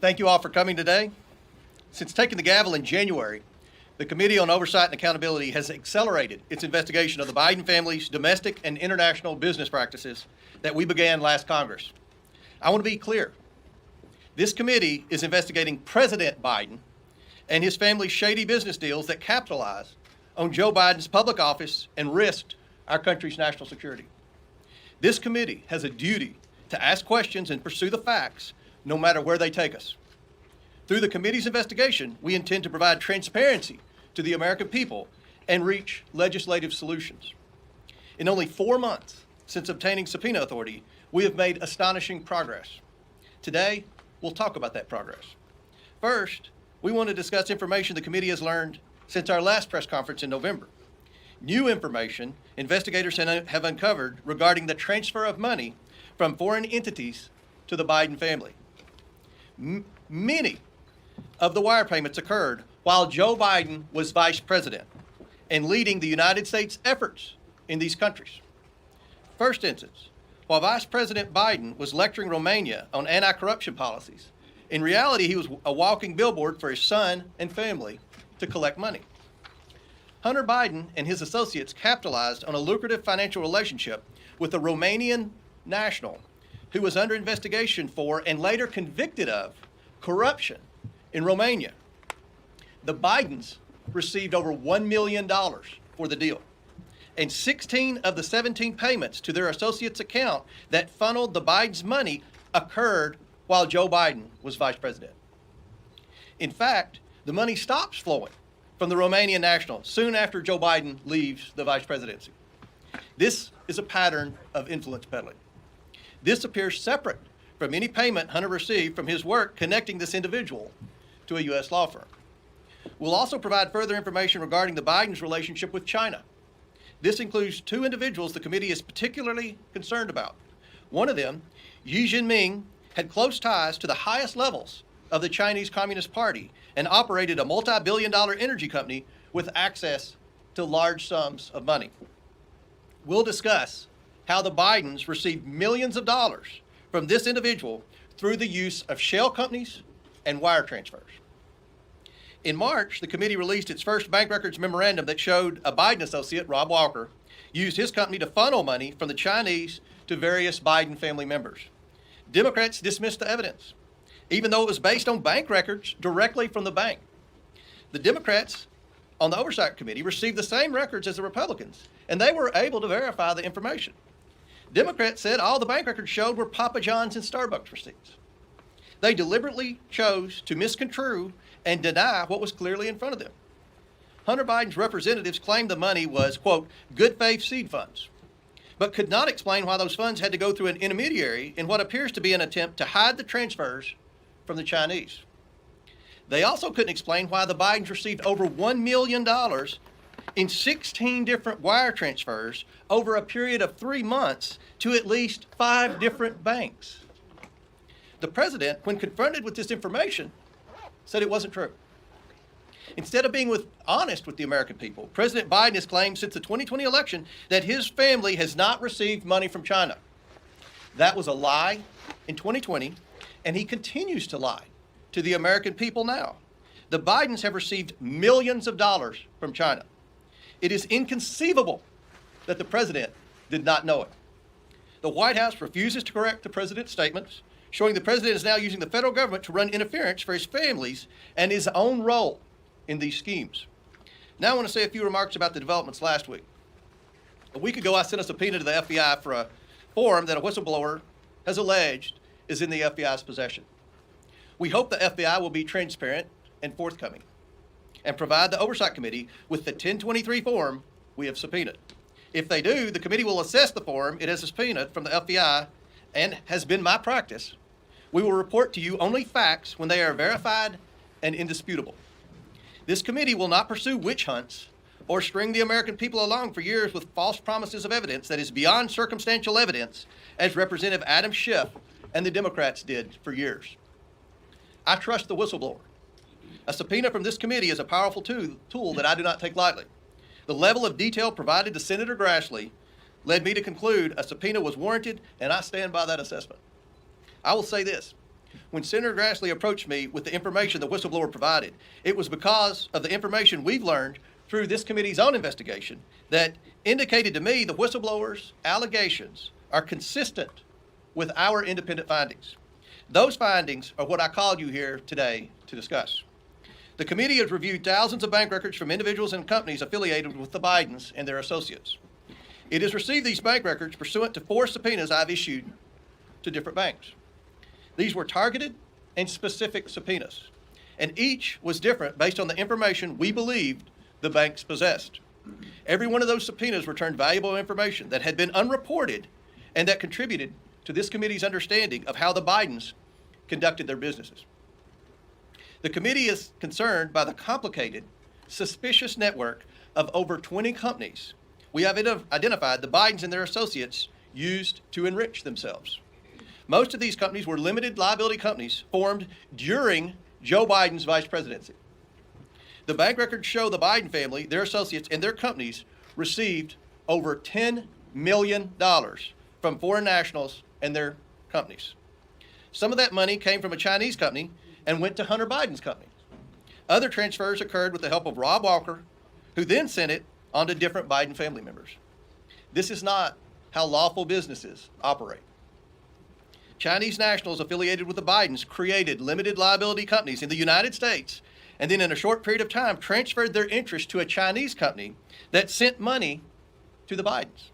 Thank you all for coming today. Since taking the gavel in January, the Committee on Oversight and Accountability has accelerated its investigation of the Biden family's domestic and international business practices that we began last Congress. I want to be clear. This committee is investigating President Biden and his family's shady business deals that capitalize on Joe Biden's public office and risked our country's national security. This committee has a duty to ask questions and pursue the facts, no matter where they take us. Through the committee's investigation, we intend to provide transparency to the American people and reach legislative solutions. In only 4 months since obtaining subpoena authority, we have made astonishing progress. Today, we'll talk about that progress. First, we want to discuss information the committee has learned since our last press conference in November. New information investigators have uncovered regarding the transfer of money from foreign entities to the Biden family. Many of the wire payments occurred while Joe Biden was vice president and leading the United States efforts in these countries. First instance, while Vice President Biden was lecturing Romania on anti-corruption policies, in reality he was a walking billboard for his son and family to collect money. Hunter Biden and his associates capitalized on a lucrative financial relationship with a Romanian national who was under investigation for and later convicted of corruption in Romania. The Bidens received over $1 million for the deal, and 16 of the 17 payments to their associates' account that funneled the Bidens' money occurred while Joe Biden was vice president. In fact, the money stops flowing from the Romanian national soon after Joe Biden leaves the vice presidency. This is a pattern of influence peddling. This appears separate from any payment Hunter received from his work connecting this individual to a U.S. law firm. We'll also provide further information regarding the Bidens' relationship with China. This includes 2 individuals the committee is particularly concerned about. One of them, Xi Jinping, had close ties to the highest levels of the Chinese Communist Party and operated a multi-billion-dollar energy company with access to large sums of money. We'll discuss how the Bidens received millions of dollars from this individual through the use of shell companies and wire transfers. In March, the committee released its first bank records memorandum that showed a Biden associate, Rob Walker, used his company to funnel money from the Chinese to various Biden family members. Democrats dismissed the evidence, even though it was based on bank records directly from the bank. The Democrats on the Oversight Committee received the same records as the Republicans, and they were able to verify the information. Democrats said all the bank records showed were Papa John's and Starbucks receipts. They deliberately chose to misconstrue and deny what was clearly in front of them. Hunter Biden's representatives claimed the money was, quote, good faith seed funds, but could not explain why those funds had to go through an intermediary in what appears to be an attempt to hide the transfers from the Chinese. They also couldn't explain why the Bidens received over $1 million in 16 different wire transfers over a period of 3 months to at least 5 different banks. The president, when confronted with this information, said it wasn't true. Instead of being honest with the American people, President Biden has claimed since the 2020 election that his family has not received money from China. That was a lie in 2020, and he continues to lie to the American people now. The Bidens have received millions of dollars from China. It is inconceivable that the president did not know it. The White House refuses to correct the president's statements, showing the president is now using the federal government to run interference for his family's and his own role in these schemes. Now I want to say a few remarks about the developments last week. A week ago, I sent a subpoena to the FBI for a form that a whistleblower has alleged is in the FBI's possession. We hope the FBI will be transparent and forthcoming and provide the Oversight Committee with the 1023 form we have subpoenaed. If they do, the committee will assess the form it has subpoenaed from the FBI, and has been my practice. We will report to you only facts when they are verified and indisputable. This committee will not pursue witch hunts or string the American people along for years with false promises of evidence that is beyond circumstantial evidence, as Representative Adam Schiff and the Democrats did for years. I trust the whistleblower. A subpoena from this committee is a powerful tool that I do not take lightly. The level of detail provided to Senator Grassley led me to conclude a subpoena was warranted, and I stand by that assessment. I will say this. When Senator Grassley approached me with the information the whistleblower provided, it was because of the information we've learned through this committee's own investigation that indicated to me the whistleblower's allegations are consistent with our independent findings. Those findings are what I called you here today to discuss. The committee has reviewed thousands of bank records from individuals and companies affiliated with the Bidens and their associates. It has received these bank records pursuant to 4 subpoenas I've issued to different banks. These were targeted and specific subpoenas, and each was different based on the information we believed the banks possessed. Every one of those subpoenas returned valuable information that had been unreported and that contributed to this committee's understanding of how the Bidens conducted their businesses. The committee is concerned by the complicated, suspicious network of over 20 companies we have identified the Bidens and their associates used to enrich themselves. Most of these companies were limited liability companies formed during Joe Biden's vice presidency. The bank records show the Biden family, their associates, and their companies received over $10 million from foreign nationals and their companies. Some of that money came from a Chinese company and went to Hunter Biden's company. Other transfers occurred with the help of Rob Walker, who then sent it on to different Biden family members. This is not how lawful businesses operate. Chinese nationals affiliated with the Bidens created limited liability companies in the United States and then in a short period of time transferred their interest to a Chinese company that sent money to the Bidens.